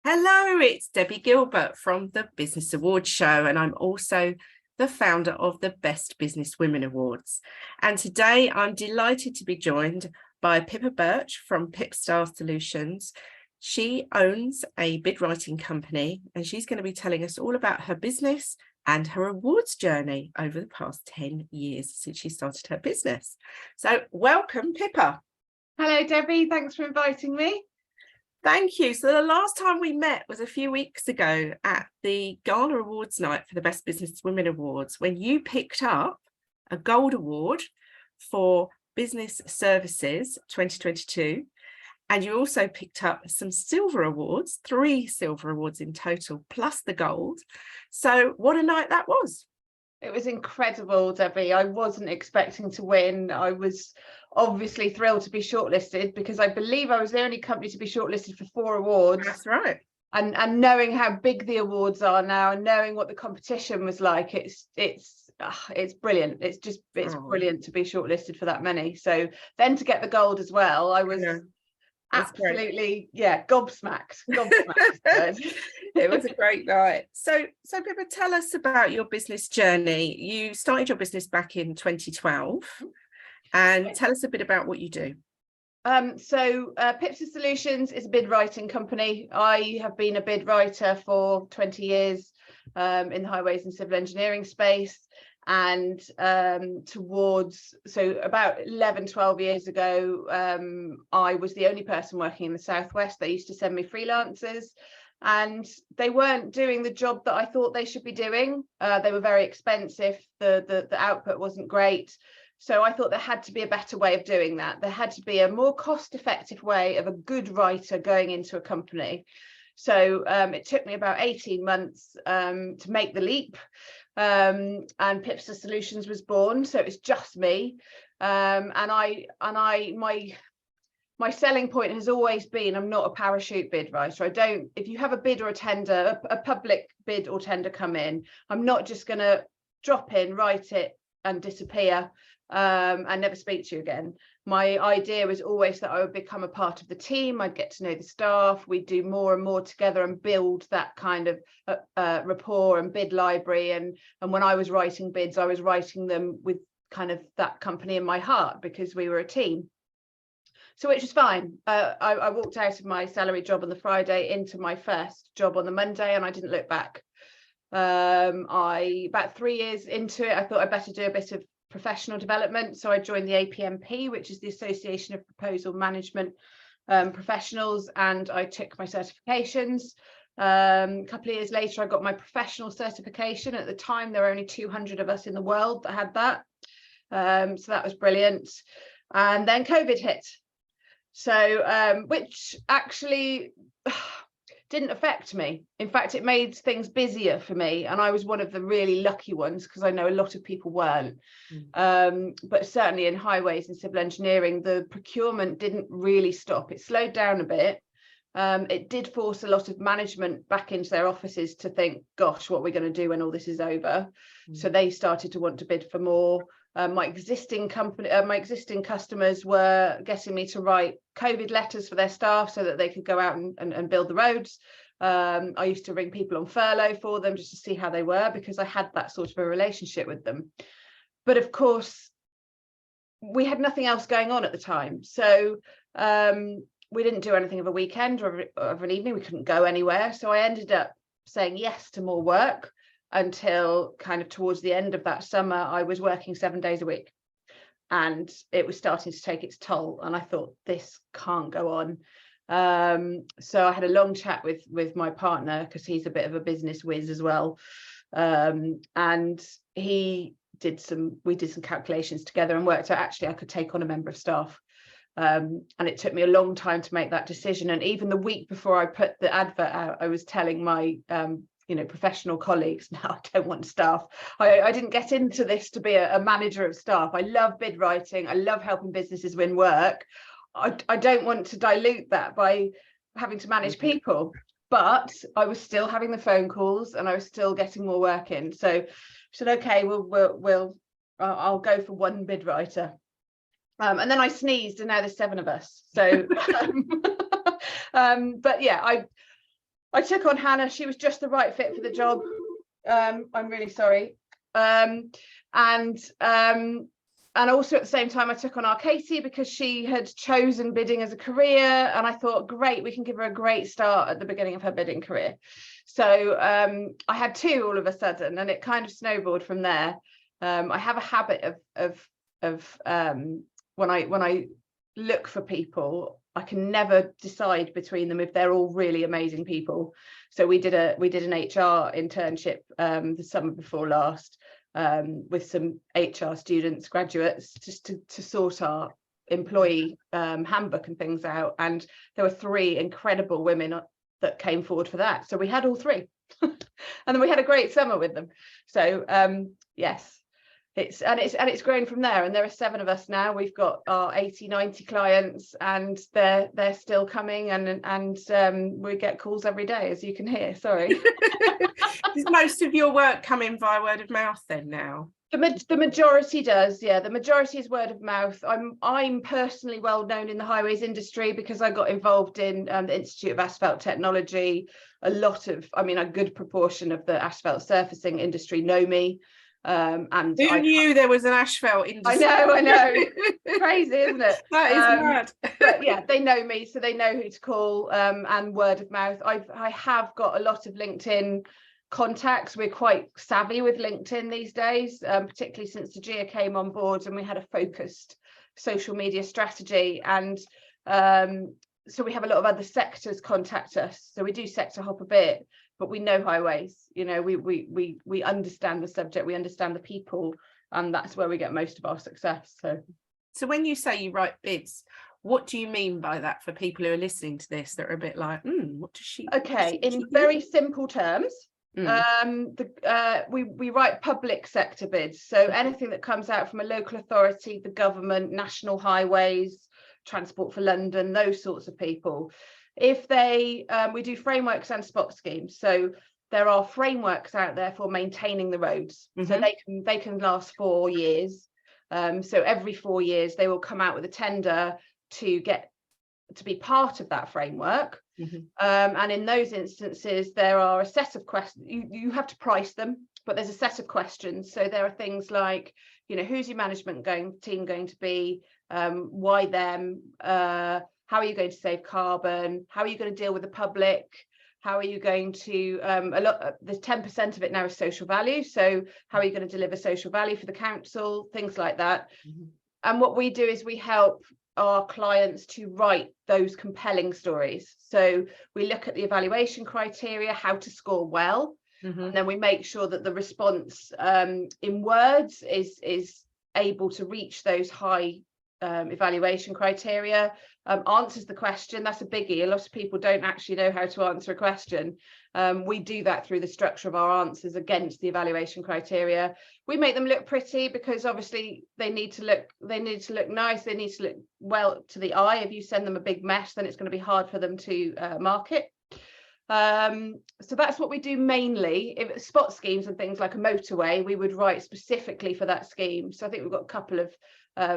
Hello, it's Debbie Gilbert from the Business Awards show, and I'm also the founder of the Best Business Women Awards. And today I'm delighted to be joined by Pippa Birch from Pipster Solutions. She owns a bid writing company, and she's going to be telling us all about her business and her awards journey over the past 10 years since she started her business. So welcome, Pippa. Hello, Debbie. Thanks for inviting me. Thank you. So the last time we met was a few weeks ago at the Gala Awards night for the Best Business Women Awards, when you picked up a gold award for Business Services 2022. And you also picked up some silver awards, 3 silver awards in total, plus the gold. So what a night that was. It was incredible, Debbie. I wasn't expecting to win. I was obviously thrilled to be shortlisted because I believe I was the only company to be shortlisted for 4 awards. That's right. And knowing how big the awards are now and knowing what the competition was like, it's brilliant. It's brilliant to be shortlisted for that many. So then to get the gold as well, I was absolutely gobsmacked. It was a great night. So Pippa, tell us about your business journey. You started your business back in 2012, and tell us a bit about what you do. Pipster Solutions is a bid writing company. I have been a bid writer for 20 years in the highways and civil engineering space. And about 11-12 years ago, I was the only person working in the Southwest. They used to send me freelancers, and they weren't doing the job that I thought they should be doing. They were very expensive. The output wasn't great. So I thought there had to be a better way of doing that. There had to be a more cost-effective way of a good writer going into a company. So it took me about 18 months to make the leap. And Pipster Solutions was born, so it's just me. My selling point has always been I'm not a parachute bid writer. If you have a bid or a tender, a public bid or tender come in, I'm not just going to drop in, write it and disappear and never speak to you again. My idea was always that I would become a part of the team. I'd get to know the staff. We'd do more and more together and build that kind of rapport and bid library. And when I was writing bids, I was writing them with kind of that company in my heart because we were a team. So which is fine. I walked out of my salary job on the Friday into my first job on the Monday, and I didn't look back. About 3 years into it, I thought I'd better do a bit of professional development. So I joined the APMP, which is the Association of Proposal Management Professionals, and I took my certifications. A couple of years later, I got my professional certification. At the time, there were only 200 of us in the world that had that. So that was brilliant. And then COVID hit. So which actually didn't affect me. In fact, it made things busier for me, and I was one of the really lucky ones because I know a lot of people weren't. But certainly in highways and civil engineering, the procurement didn't really stop. It slowed down a bit. It did force a lot of management back into their offices to think, gosh, what are we going to do when all this is over? So they started to want to bid for more. My existing customers were getting me to write COVID letters for their staff so that they could go out and build the roads. I used to ring people on furlough for them just to see how they were, because I had that sort of a relationship with them. But of course, we had nothing else going on at the time. So we didn't do anything of a weekend or of an evening. We couldn't go anywhere. So I ended up saying yes to more work until kind of towards the end of that summer. I was working 7 days a week, and it was starting to take its toll. And I thought, this can't go on. So I had a long chat with my partner, because he's a bit of a business whiz as well. And we did some calculations together and worked out actually I could take on a member of staff. And it took me a long time to make that decision. And even the week before I put the advert out, I was telling my professional colleagues, now I don't want staff. I didn't get into this to be a manager of staff. I love bid writing. I love helping businesses win work. I don't want to dilute that by having to manage people. But I was still having the phone calls, and I was still getting more work in. So I said, okay, I'll go for one bid writer. And then I sneezed, and now there's 7 of us. So, but yeah, I took on Hannah. She was just the right fit for the job. I'm really sorry. And also at the same time, I took on our Katie because she had chosen bidding as a career. And I thought, great, we can give her a great start at the beginning of her bidding career. So I had two all of a sudden, and it kind of snowballed from there. I have a habit of when I look for people, I can never decide between them if they're all really amazing people. So we did an HR internship the summer before last with some HR students, graduates, just to sort our employee handbook and things out. And there were 3 incredible women that came forward for that. So we had all 3 and then we had a great summer with them. So yes. It's grown from there, and there are 7 of us now. We've got our 80-90 clients, and they're still coming, and we get calls every day, as you can hear. Sorry. Does most of your work come in via word of mouth then now? The majority does, yeah. The majority is word of mouth. I'm personally well known in the highways industry because I got involved in the Institute of Asphalt Technology. A good proportion of the asphalt surfacing industry know me. And who knew there was an asphalt industry? I know crazy, isn't it? That is mad. But yeah, they know me, so they know who to call, and word of mouth. I have got a lot of LinkedIn contacts. We're quite savvy with LinkedIn these days, particularly since the GIA came on board and we had a focused social media strategy. And so we have a lot of other sectors contact us, so we do sector hop a bit, but we know highways. You know, we understand the subject, we understand the people, and that's where we get most of our success. So when you say you write bids, what do you mean by that for people who are listening to this that are a bit like, what does she? Okay, in very simple terms, we write public sector bids. So anything that comes out from a local authority, the government, national highways, Transport for London, those sorts of people. If they we do frameworks and spot schemes, so there are frameworks out there for maintaining the roads, so they can last 4 years. So every 4 years they will come out with a tender to be part of that framework. And in those instances there are a set of questions. You have to price them, but there's a set of questions. So there are things like, you know, who's your management team going to be, why them, how are you going to save carbon, how are you going to deal with the public, how are you going to there's 10% of it now is social value, so how are you going to deliver social value for the council, things like that. And what we do is we help our clients to write those compelling stories. So we look at the evaluation criteria, how to score well, and then we make sure that the response in words is able to reach those high evaluation criteria, answers the question. That's a biggie. A lot of people don't actually know how to answer a question. We do that through the structure of our answers against the evaluation criteria. We make them look pretty because obviously they need to look nice, they need to look well to the eye. If you send them a big mess, then it's going to be hard for them to market. So that's what we do mainly. If it's spot schemes and things like a motorway, we would write specifically for that scheme. So I think we've got a couple of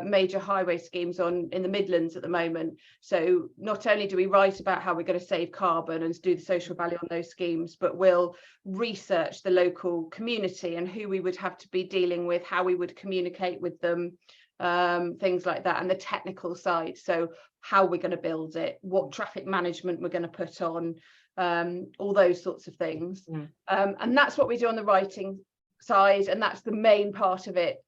major highway schemes in the Midlands at the moment. So not only do we write about how we're going to save carbon and do the social value on those schemes, but we'll research the local community and who we would have to be dealing with, how we would communicate with them, things like that, and the technical side. So how we're going to build it, what traffic management we're going to put on, all those sorts of things. And that's what we do on the writing side, and that's the main part of it.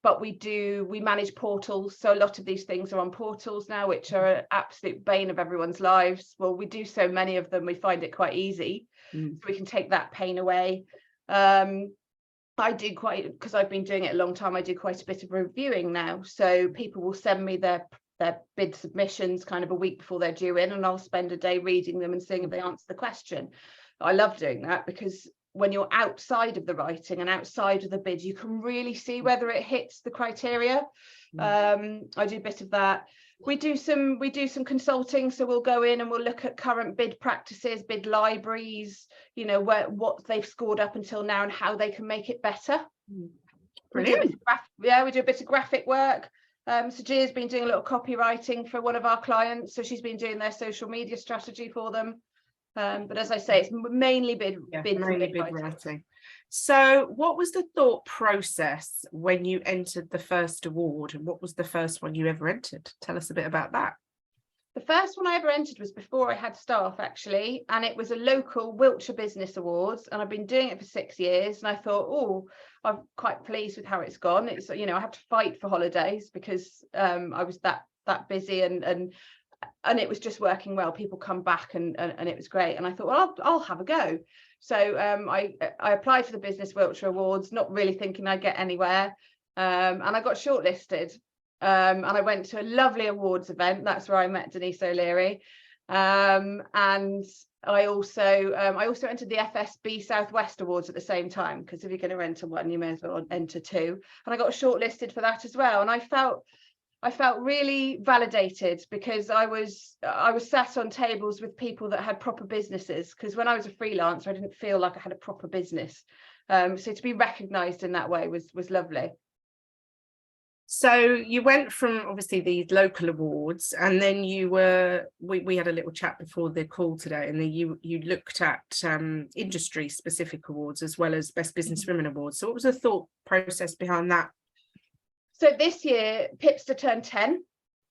But we manage portals, so a lot of these things are on portals now, which are an absolute bane of everyone's lives. Well, we do so many of them, we find it quite easy, so we can take that pain away. I do because I've been doing it a long time, I do quite a bit of reviewing now. So people will send me their bid submissions kind of a week before they're due in, and I'll spend a day reading them and seeing if they answer the question. I love doing that because when you're outside of the writing and outside of the bid, you can really see whether it hits the criteria. I do a bit of that. We do some consulting, so we'll go in and we'll look at current bid practices, bid libraries, you know, what they've scored up until now and how they can make it better. Brilliant. We do a bit of graphic work. So Gia's been doing a little copywriting for one of our clients, so she's been doing their social media strategy for them. But as I say, it's mainly bids mainly and bid writing. So what was the thought process when you entered the first award, and what was the first one you ever entered? Tell us a bit about that. The first one I ever entered was before I had staff, actually, and it was a local Wiltshire Business Awards, and I've been doing it for 6 years, and I thought, oh, I'm quite pleased with how it's gone. It's, you know, I have to fight for holidays because I was that busy, and it was just working well. People come back and it was great, and I thought, well, I'll have a go. So I applied for the Business Wiltshire Awards, not really thinking I'd get anywhere, and I got shortlisted. And I went to a lovely awards event. That's where I met Denise O'Leary. And I also entered the FSB Southwest Awards at the same time, because if you're going to enter one, you may as well enter two. And I got shortlisted for that as well. And I felt really validated, because I was sat on tables with people that had proper businesses, because when I was a freelancer, I didn't feel like I had a proper business. So to be recognised in that way was lovely. So you went from obviously these local awards, and then you were, we had a little chat before the call today, and then you looked at industry specific awards as well as Best Businesswomen Awards. So what was the thought process behind that? So this year, Pipster turned 10.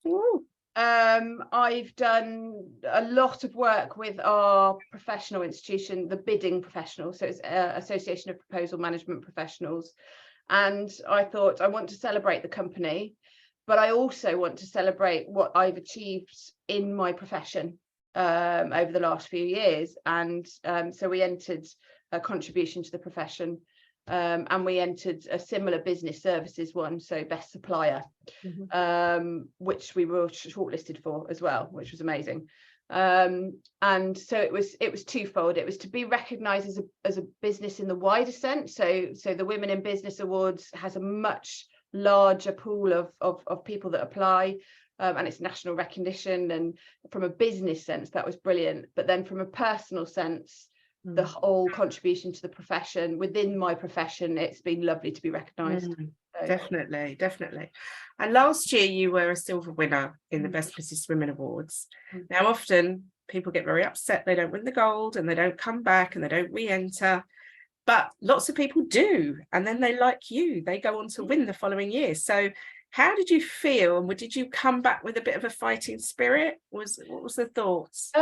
Ooh. I've done a lot of work with our professional institution, the bidding professionals. So it's Association of Proposal Management Professionals. And I thought, I want to celebrate the company, but I also want to celebrate what I've achieved in my profession over the last few years. And so we entered a contribution to the profession, and we entered a similar business services one, so best supplier, which we were shortlisted for as well, which was amazing. And so it was twofold. It was to be recognised as a business in the wider sense. So the Women in Business Awards has a much larger pool of people that apply, and it's national recognition. And from a business sense, that was brilliant. But then from a personal sense, the whole contribution to the profession, within my profession, it's been lovely to be recognised. So. Definitely. And last year you were a silver winner in the Best Businesswomen Awards. Now often people get very upset they don't win the gold, and they don't come back, and they don't re-enter, but lots of people do, and then they, like you, they go on to win the following year. So how did you feel, and did you come back with a bit of a fighting spirit? What was the thoughts?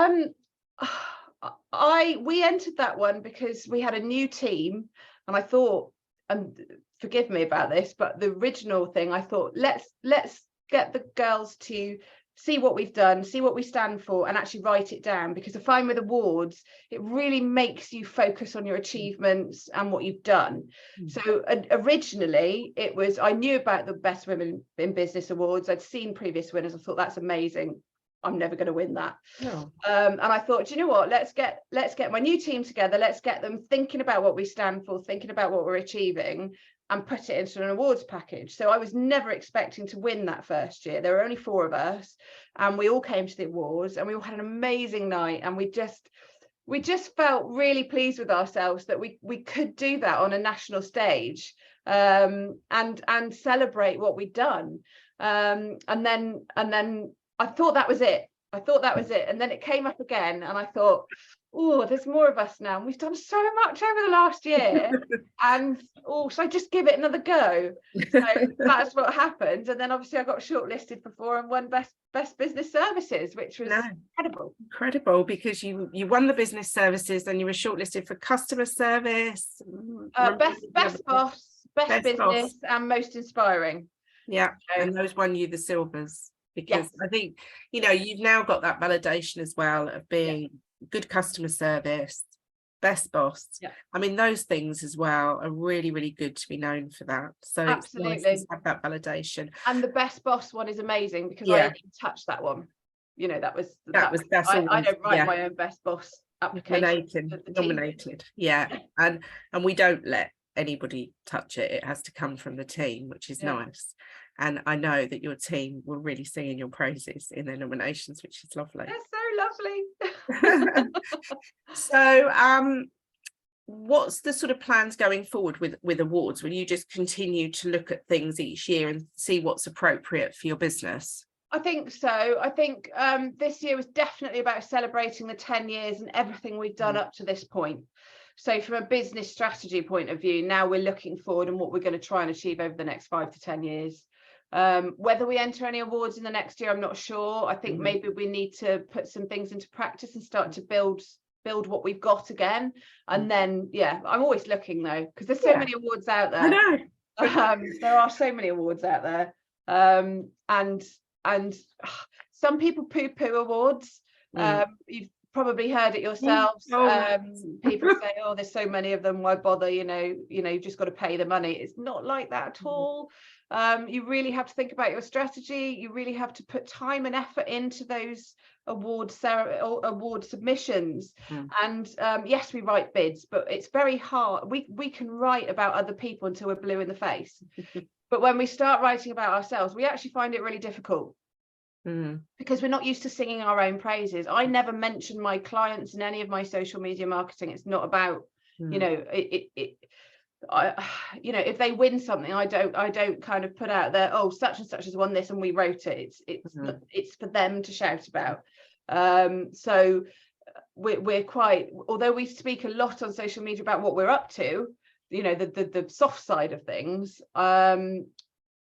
We entered that one because we had a new team, and I thought, and forgive me about this, but the original thing, I thought, let's get the girls to see what we've done, see what we stand for, and actually write it down, because I find with awards, it really makes you focus on your achievements and what you've done. So originally it was, I knew about the Best Women in Business Awards. I'd seen previous winners. I thought, that's amazing. I'm never going to win that. No. And I thought, do you know what, let's get my new team together, let's get them thinking about what we stand for, thinking about what we're achieving, and put it into an awards package. So I was never expecting to win that first year. There were only 4 of us, and we all came to the awards, and we all had an amazing night, and we just felt really pleased with ourselves that we could do that on a national stage, and celebrate what we'd done. And then I thought that was it. And then it came up again, and I thought, oh, there's more of us now. And we've done so much over the last year. And should I just give it another go? So that's what happened. And then obviously I got shortlisted for 4 and won best business services, which was incredible, because you won the business services, then you were shortlisted for customer service, best boss, best business, and most inspiring. Yeah, and those won you the silvers. Because I think, you know, you've now got that validation as well of being good customer service, best boss. Yeah. I mean, those things as well are really, really good to be known for that. So absolutely, it's nice to have that validation. And the best boss one is amazing, because I didn't touch that one. You know, I don't write my own best boss application. Nominated. Yeah. And we don't let anybody touch it. It has to come from the team, which is nice. And I know that your team will really sing in your praises in their nominations, which is lovely. They're so lovely. So what's the sort of plans going forward with awards? Will you just continue to look at things each year and see what's appropriate for your business? I think so. I think this year was definitely about celebrating the 10 years and everything we've done up to this point. So from a business strategy point of view, now we're looking forward and what we're going to try and achieve over the next 5 to 10 years. Whether we enter any awards in the next year, I'm not sure. I think maybe we need to put some things into practice and start to build what we've got again. And then, yeah, I'm always looking though, because there's so many awards out there. I know. There are so many awards out there. And some people poo-poo awards. You've probably heard it yourselves. People say, oh, there's so many of them, why bother? You've just got to pay the money. It's not like that at all. You really have to think about your strategy. You really have to put time and effort into those award submissions. And yes, we write bids, but it's very hard. We can write about other people until we're blue in the face. But when we start writing about ourselves, we actually find it really difficult. Because we're not used to singing our own praises. I never mention my clients in any of my social media marketing. It's not about, if they win something, I don't kind of put out there, oh, such and such has won this and we wrote it. It's for them to shout about. So we're quite, although we speak a lot on social media about what we're up to, the soft side of things,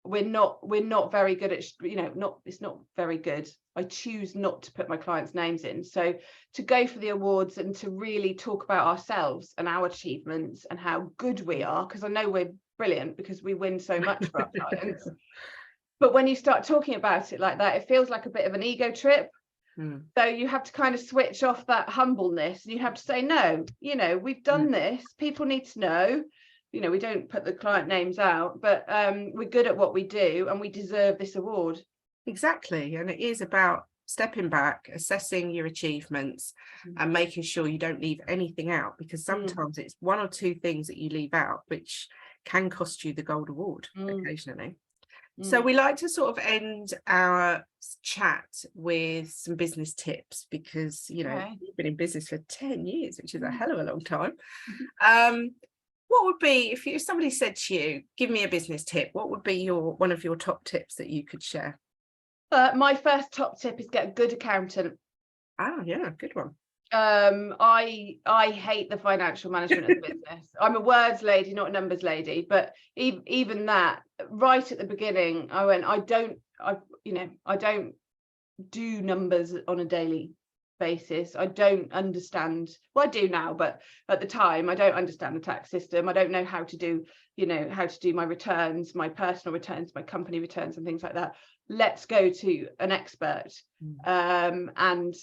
we're not very good at, it's not very good. I choose not to put my clients' names in. So to go for the awards and to really talk about ourselves and our achievements and how good we are, because I know we're brilliant because we win so much for our clients. But when you start talking about it like that, it feels like a bit of an ego trip. So you have to kind of switch off that humbleness and you have to say, no, we've done this. People need to know. We don't put the client names out, but we're good at what we do and we deserve this award. Exactly. And it is about stepping back, assessing your achievements and making sure you don't leave anything out, because sometimes it's one or two things that you leave out, which can cost you the gold award occasionally. So we like to sort of end our chat with some business tips because, you've been in business for 10 years, which is a hell of a long time. What would be, if somebody said to you, give me a business tip, what would be one of your top tips that you could share? My first top tip is get a good accountant. Yeah, good one. I hate the financial management of the business. I'm a words lady, not a numbers lady, but even that, right at the beginning, I went, I don't do numbers on a daily basis. I don't understand, well, I do now, but at the time I don't understand the tax system. I don't know how to do my returns, my personal returns, my company returns and things like that. Let's go to an expert. And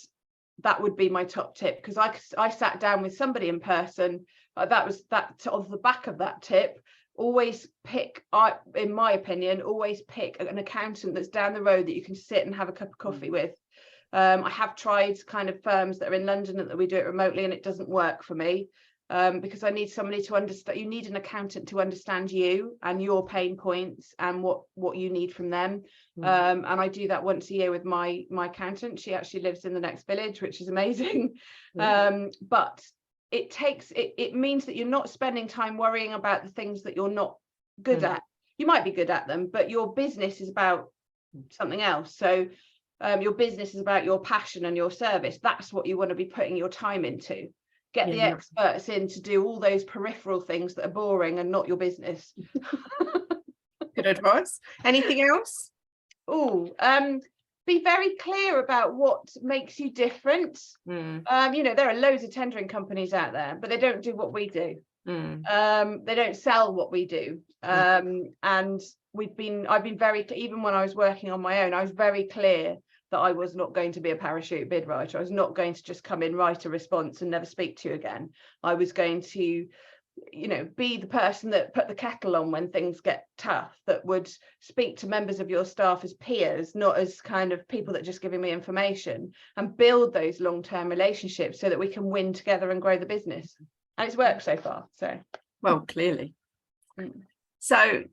that would be my top tip, because I sat down with somebody in person. That was that, off the back of that tip, always pick, in my opinion, always pick an accountant that's down the road that you can sit and have a cup of coffee with. I have tried kind of firms that are in London that we do it remotely, and it doesn't work for me, because I need somebody to understand. You need an accountant to understand you and your pain points and what you need from them. And I do that once a year with my accountant. She actually lives in the next village, which is amazing. But it means that you're not spending time worrying about the things that you're not good at. You might be good at them, but your business is about something else. So your business is about your passion and your service. That's what you want to be putting your time into. Get the experts in to do all those peripheral things that are boring and not your business. Good advice. Anything else? Be very clear about what makes you different. There are loads of tendering companies out there, but they don't do what we do. They don't sell what we do. And I've been very, even when I was working on my own, I was very clear that I was not going to be a parachute bid writer. I was not going to just come in, write a response and never speak to you again. I was going to, be the person that put the kettle on when things get tough, that would speak to members of your staff as peers, not as kind of people that are just giving me information, and build those long-term relationships so that we can win together and grow the business. And it's worked so far. So, well, clearly. So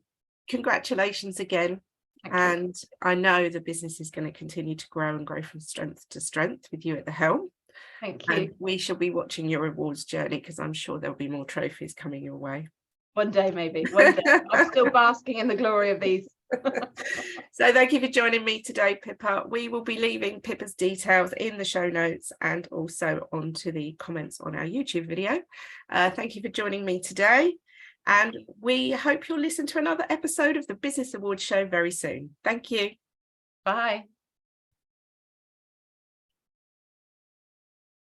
congratulations again. And I know the business is going to continue to grow and grow from strength to strength with you at the helm. Thank you. And we shall be watching your awards journey, because I'm sure there'll be more trophies coming your way. One day, maybe. One day. I'm still basking in the glory of these. So thank you for joining me today, Pippa. We will be leaving Pippa's details in the show notes and also onto the comments on our YouTube video. Thank you for joining me today. And we hope you'll listen to another episode of the Business Awards show very soon. Thank you. Bye.